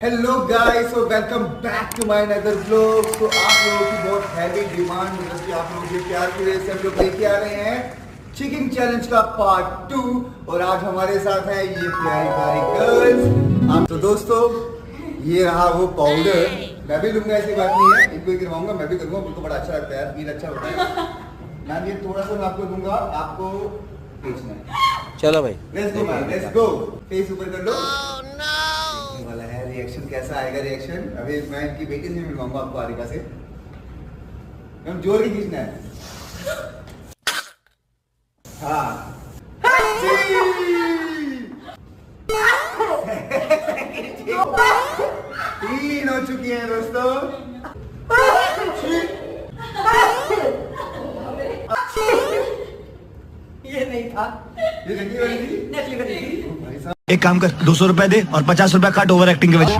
Hello guys, so welcome back to my another vlog. तो आप लोगों की बहुत हैवी डिमांड मतलब कि आप लोगों के प्यार की वजह से हम लोग लेके आ रहे हैं चिकन चैलेंज का पार्ट 2। और आज हमारे साथ है ये प्यारी प्यारी गर्ल्स। तो दोस्तों, ये रहा वो पाउडर। मैं भी लूंगा, ऐसी बात नहीं है, इनको ही करवाऊंगा, मैं भी करूंगा, मुझको बड़ा अच्छा लगता है, फील अच्छा होता है। मैम ये थोड़ा सा मैं आपको दूंगा, आपको बेचना है। चलो भाई, let's go ma'am, let's go. Face ऊपर कर लो। वाला है रिएक्शन, कैसा आएगा रिएक्शन। अभी मैं इनकी बेटी से मिलवाऊंगा आपको आरिका से। मैम जोर की खींचना है। हाँ तीन हो चुकी हैं दोस्तों। ये नहीं था, ये नकली वाली थी। नकली वाली थी। भाई साहब, एक काम कर, 200 रुपए दे और 50 रुपए काट ओवर एक्टिंग के वजह।